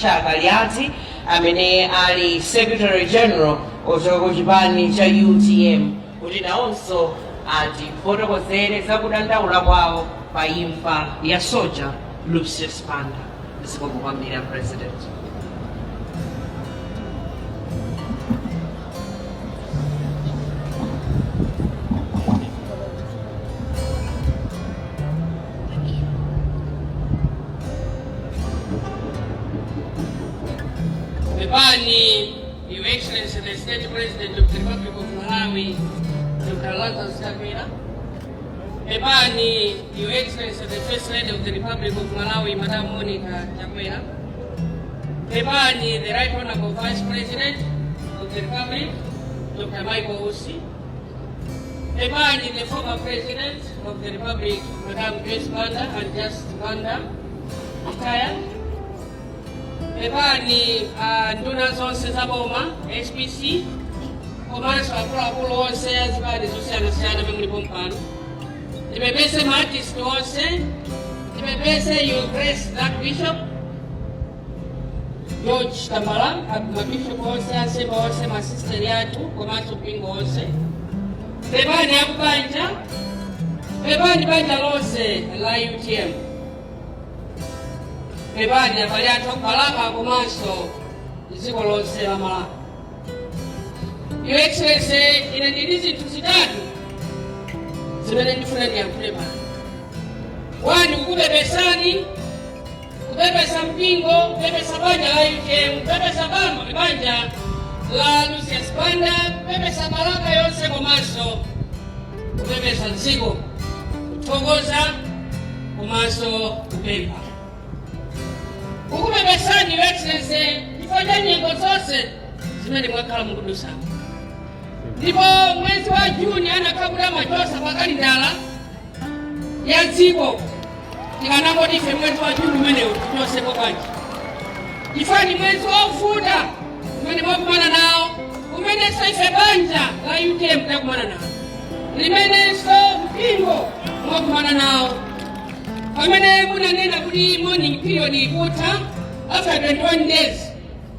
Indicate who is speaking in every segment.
Speaker 1: Kaliati amene ali Secretary General ochoka ku chipani cha UTM kuti nawonso atifotokozere za kudandaula kwawo pa imfa ya Soja Lucius Banda. Zikomo kwambiri President.
Speaker 2: Your Excellency, the State President of the Republic of Malawi, Dr. Lazarus Chakwera. Your Excellency, the First Lady of the Republic of Malawi, Madam Monica Chakwera. The Right Honorable Vice President of the Republic, Dr. Michael Osi. The former President of the Republic, Madam Grace Banda and Just Banda, retired. Nduna zonse zaboma HPC komanso akuluakulu onse azibali zosiyanasiyana mulipo mpano. Ndipepese maartist onse, ndipepese Your Grace Black Bishop George Tambala, mabishop onse, asemba onse, masisteri atu komanso mpingo onse. Pepani akubanja, pepani banja lonse la UTM. Pepani abali anthu akubalaka komanso dziko lonse la Malawi. Your Excellency, ine ndili zinthu zitatu zimene ndifuna ndiyankhule pano. Wani, kukupepesani, kupepesa mpingo, kupepesa banja la UTM, kupepesa banja la Lucius Banda, kupepesa Malawi yonse komanso kupepesa dziko, kuthokoza komanso kupempha. Kukupepesani Your Excellency, chifukwa nyengo zonse zimene mwakhala mukudusa. Ndipo mwezi wa Juni anakabula machosa pakali ndala ya dziko. Tikanangoti ife mwezi wa Juni umenewu tichosepo bwanji. Chifukwa ni mwezi wa ufuta umene mwakumana nawo, umenenso ife banja la UTM takumana nawo, limenenso mpingo mwakumana nawo. Pamene munanena kuti mourning period ikutha after 21 days,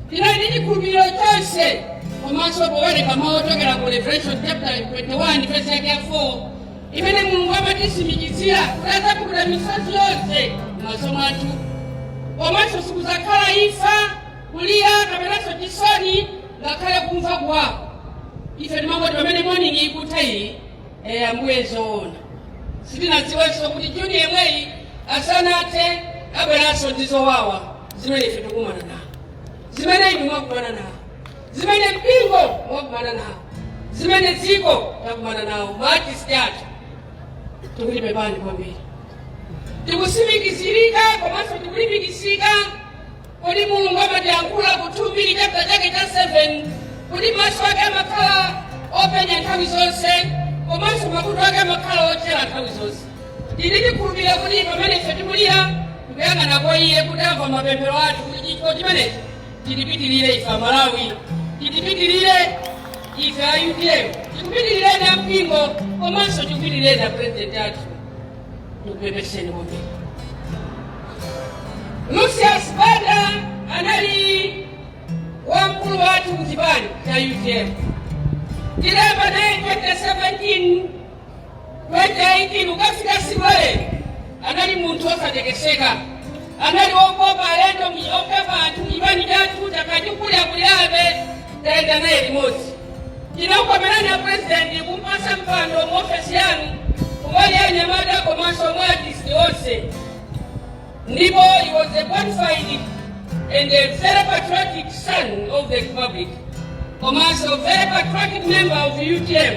Speaker 2: tinali chikhulupiriro chonse komanso powereka mawu ochokera ku Revelation chapter 21 verse yake ya 4 imene Mulungu amatisimikizira kuti adzapukula misozi yonse m'maso mwathu, komanso sikuzakhala imfa, kulira kapenanso chisoni ngakhale kumva kuwawa. Ife timangoti pamene mourning ikutha iyi Ambuye zoona. Sitinadziwenso kuti Juni yemweyi asanathe abweranso ndi zowawa zimene ife tikumana nawo, zimene inu mwakumana nawo, zimene mpingo mwakumana nawo, zimene dziko takumana nawo. Maartist athu tikuti pepani kwambiri, tikusimikizirika komanso tikulimbikitsika kuti Mulungu amatiyankhula ku 2 chapter chake cha 7 kuti maso ake amakhala openya nthawi zonse komanso makutu ake amakhala ochera nthawi zonse. Tili tikhulupirira kuti pamene ife tikulira tikuyang'ana kwa Iye kuti amva mapemphero athu kuti chifukwa chimenechi titipitirire ife Amalawi, titipitirire ife a UTM, tikupitirire na mpingo komanso tikupitirire na president athu. Tikupepeseni kwambiri. Lucius Banda anali wamkulu wathu kuchipani cha UTM. Tilemba naye 2018 ukafika siwale anali munthu osatekeseka, anali wokopa alendo opepa anthu chipani chathu takachikuliakuliabe tayenda naye limodzi. Tinaukomerani ya president kumpasa mpando muofesi yanu kumali ya Nyamata komanso artist onse. Ndipo he was a bona fide and a very patriotic son of the Republic, komanso a very patriotic member of UTM.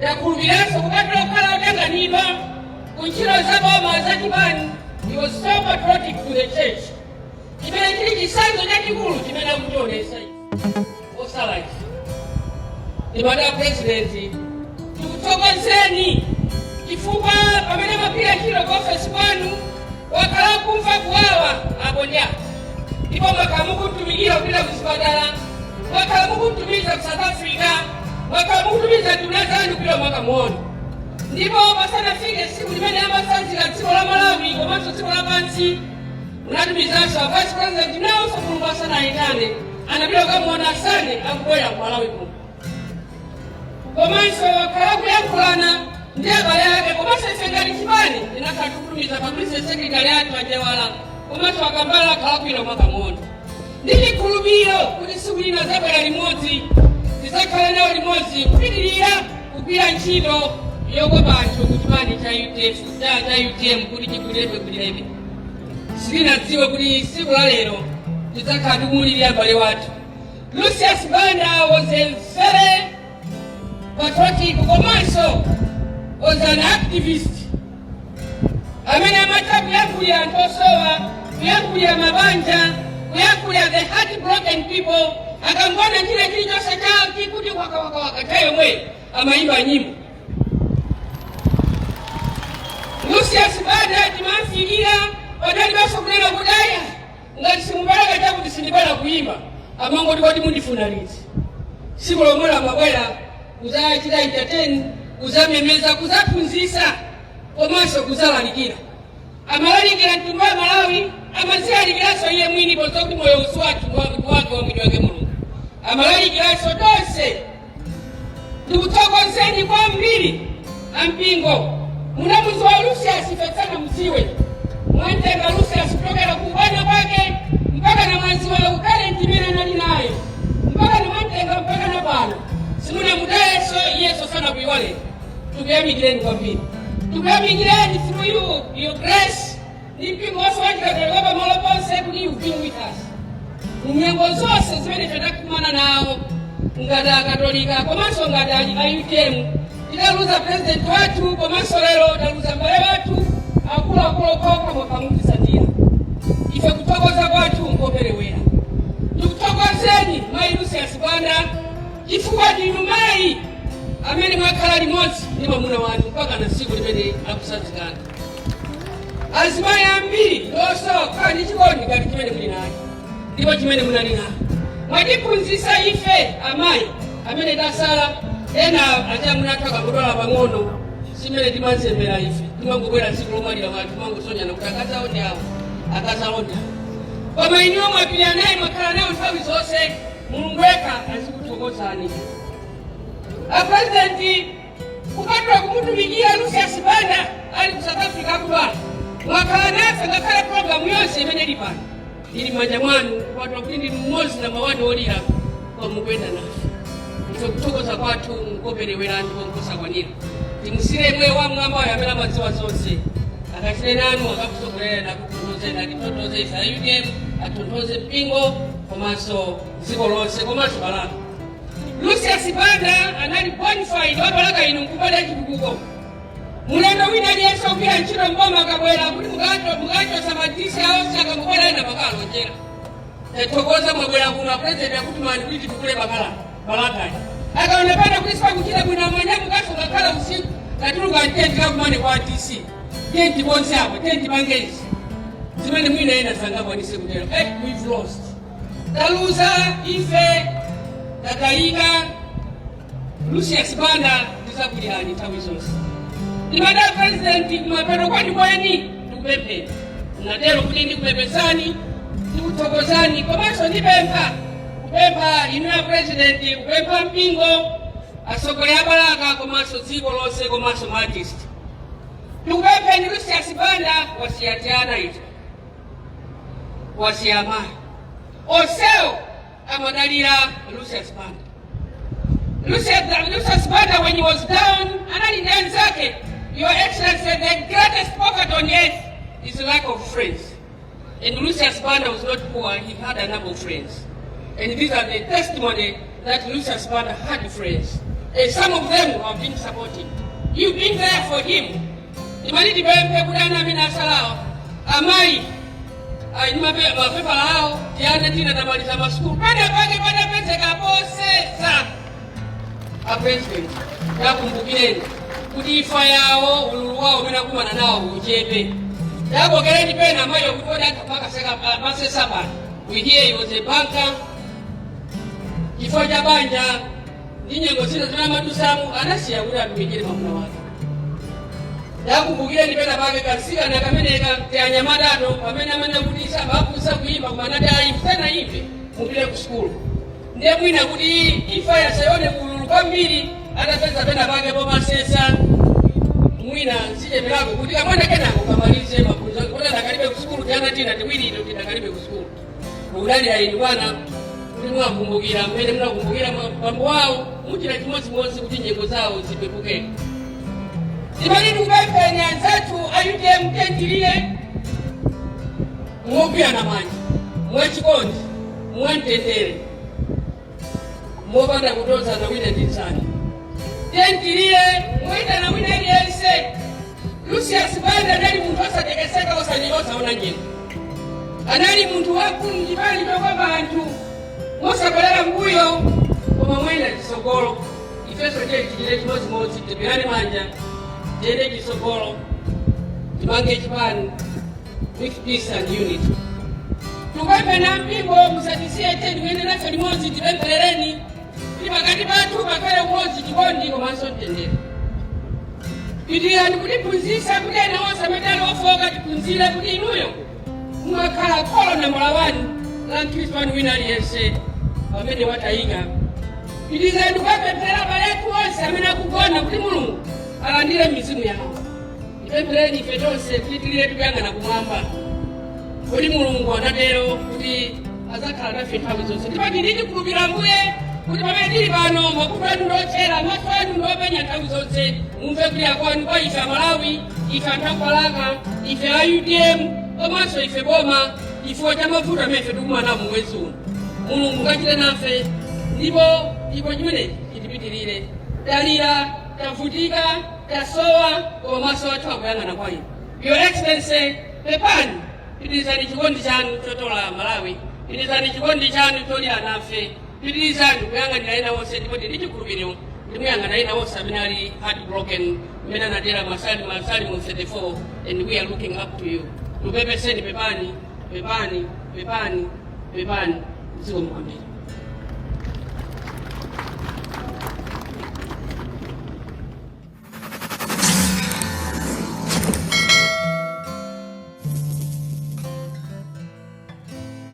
Speaker 2: Takhulupiranso kupatula kukhala otanganidwa ku ntchito zaboma zachipani. He was so patriotic to the church. Chimene chili chisanzo chachikulu chimene akutionesa osala ife. Madam President, tikuthokozeni chifukwa pamene mapira ntchito ku ofesi kwanu wakhala kumva kuwawa aponya, ndipo mwakhala mukutumikira kupita ku zipatala, mwakhala mukutumiza ku South Africa, mwakhala mukutumiza nduna zanu kupita mwaka muono. Ndipo pasanafike siku limene amasanzira dziko la Malawi komanso dziko lapansi unatumizaso vice president nao sakulumba sana itane anabila ukamwona asane akuboya Malawi kuno komanso kalabu yankulana ndiye bale yake komanso isengani chibani inakatukutumiza publicity secretariat wajewala komanso wakambala kalabu ilo mwaka mwono ndili kulubiro kuti siku lina zabwera limodzi tizakhala nawo limodzi kupitirira kugwira ntchito yokopa anthu kuchipani cha UTM kuti chikulepe silinadziwe kuti siku la lero tizakhala tikumulirira m'bale wathu. Lucius Banda was a very patriotic komanso was an activist amene amatha kuyankhulira anthu osowa, kuyankhulira mabanja, kuyankhulira the heartbroken people, akangona chile chilichonse chawo chikuti waka tayomwe amayimba nyimbo. Lucius Banda timamfikira padali baso kunena kudaya ngati simubalaka chakuti sindibala kuyimba amangoti kuti mundifuna liti siku lomwe amabwera kuzachita entertain, kuzamemeza, kuzaphunzitsa komanso kuzalalikira. Amalalikira mtundu wa Malawi, amazilalikiraso iye mwini pozokuti moyo uswatu wake wa mwini wake Mulungu. Amalalikiraso tonse tikuthokozeni kwambiri ampingo munamuzi wa Lucius ifetsana mziwe mwantenga Lucius kutokera kubwana kwake mpaka na mwanzi wa utalenti imene anali nayo mpaka na mwantenga mpaka na pano simuna mudayeso yeso sana kuiwale. Tukuyamikireni kwambiri, tukuyamikireni through you, your grace. Ni mpingo wose wachikatolika malo ponse kuti you've been with us munyengo zonse zimene tadakumana nawo ngati akatolika komanso ngati a-UTM. Tidaluza president wathu komanso lero taluza mbale wathu akuluakulu okoko pamutisatira. Ife kuthokoza kwathu nkoperewera. Tikuthokozeni mayi Lucius Banda chifukwa ndinu mayi amene mwakhala limodzi ndi mwamuna wanu mpaka na siku limene akusazikana. Azimayi ambiri ndonso khala ndi chikondi ngati chimene muli nacho ndipo chimene munali nacho. Mwatiphunzitsa ife amayi amene tasala ena achamunathu akamutola pang'ono simene timanzembera ife timangobwera tsiku lomwalira wanthu timangosonyana kuti akazaonde awo akazalonda. Koma iniwo mwapirira naye mwakhala nayo nthawi zonse Mulungu yekha azikuthokozani. President kupatula kumutumikira Lucius Banda ali ku South Africa akudwala mwakhala nafe ngakhale programu yonse imene ili pano ili m'manja mwanu kupatula kuti ndi mmodzi na mawani olira kwamukuyenda nafe. Ife kuthokoza kwathu nkoperewera ndipo nkosakwanira. Timusire mwe wa mwambayo amene amadziwa zonse akachite nanu akakusogolera nakukutoze atitotoze isa UTM atotoze mpingo komanso dziko lonse komanso balaka. Lucius Banda anali bonafide wabalaka ino nkubada chitukuko. Mulendo wina aliyense kugwira ntchito mboma akabwera kuti mukachosa madisi awonse akamubwera ena pakalonjera. Tathokoza mwabwera kuno president akuti mani kuti tikule balaka. Akaonekana kuti sipakuchita bwino mwanya mukasonga khala usiku katuluka ntenti kakumane kwa DC. Tenti bonse apo, tenti mangezi. Zimene mwina ena sangakwanise kutero. We've lost. Taluza ife tatayika Lucius Banda tizakulirani nthawi zonse. Ndimada president kumapero kwa ndibweni ndikupemphera. Natero kuti ndikupepesani, ndikuthokozani komanso ndipempha kupempha inu ya president kupempha mpingo asogolera balaka komanso dziko lonse komanso majesty. Ndikupempheni Lucius Banda wasiyatiana ita wasiyamayi onsewo amadalira Lucius Banda. Lucius Banda, when he was down, anali ndani zake, Your Excellency, the greatest poverty on earth is lack of friends. And Lucius Banda was not poor, he had a number of friends. And these are the testimony that Lucius Banda had friends. And some of them have been supporting. You've been there for him. Imaniti bempe kudana mina salao. Amai, mapepa lao, tiana tina tamaliza masukuru. Pada pese kapose sa. A president, ya kumbukireni. Kudifa yao, ululu wao, mina kumana nao, ujepe. Ya bogereni pena mayo kutoda kapaka seka pase saba. We hear he was a banker. Kifoja banja, ninye ngosino tunamatusamu, anasi ya ura tumijiri mamuna wake. yakumbukire ndipena pake kasikana kamene kanyamadato pamene amanakutisa bakusa kuimba kumanati ayifena ife mupite ku sukulu ndiye mwina kuti ifa yasayone kululu kwambiri atapeza pena pake pomasesa mwina sicheperako kuti kamwana kenako kamalize mafunzo kuti ndakalibe ku sukulu jana tina tiwiri ito ndakalibe ku sukulu kudali ayindi bwana kuti mwakumbukira mmene munakumbukira pambo wawo muchita chimodzimodzi kuti nyengo zawo zipepukeke. Timani tukupempenya nzatu ayuke mtendilile mwopyana manja mwechikondi mwantendere mwopanda kutoza na wina nditsani tendilile mwita na wina yense Lucius Banda nali muntu asatekeseka osanyoza ona nyengo anali muntu wakulu mjibali kwa bantu mosakolera mbuyo koma mwenda kisogolo ifeso chile chimodzimodzi tibirane manja tende kisogolo timange chipani with peace and unity tukape na mpimbo musatisie tendi mwene nacho limodzi tipempherereni kuti pakati pathu pakhale umodzi chikondi komanso mtendere pitirani kutiphunzitsa kuti ena onse amene ali ofoka tiphunzire kuti inuyo mwakhala kholo nambala 1 la mkhristu wanu wina aliyense pamene watayika. Pitirizani tukapemphera abale athu onse amene akugona kuti Mulungu alandire mizimu yawo. Tipemphereni ife tonse tipitirire tikuyang'ana kumwamba kuti Mulungu atatero kuti azakhala nafe nthawi zonse. Tipati ndichikhulupirira Ambuye kuti pamene tili pano makutu anu ndochera maso anu ndopenya nthawi zonse mumve kulira kwanu kwa ife Amalawi, ife anthu aKalaka, ife a UDM komanso ife boma chifukwa cha mavuto amene ife tikumana mu mwezi uno. Mulungu kachite nafe ndipo chimene chitipitirire talira tavutika tasowa koma maso athu akuyang'ana kwa inu. Your Excellency, pepani pitirizani chikondi chanu chotola Malawi, pitirizani chikondi chanu cholira nafe, pitirizani kuyang'anira ena onse ndipo ndichikhulupiriro kuti muyang'ana ena onse amene ali heartbroken mmene anatera Masalimo 34 and we are looking up to you. Tupepeseni pepani, pepani, pepani, pepani. Ziko mkwambiri.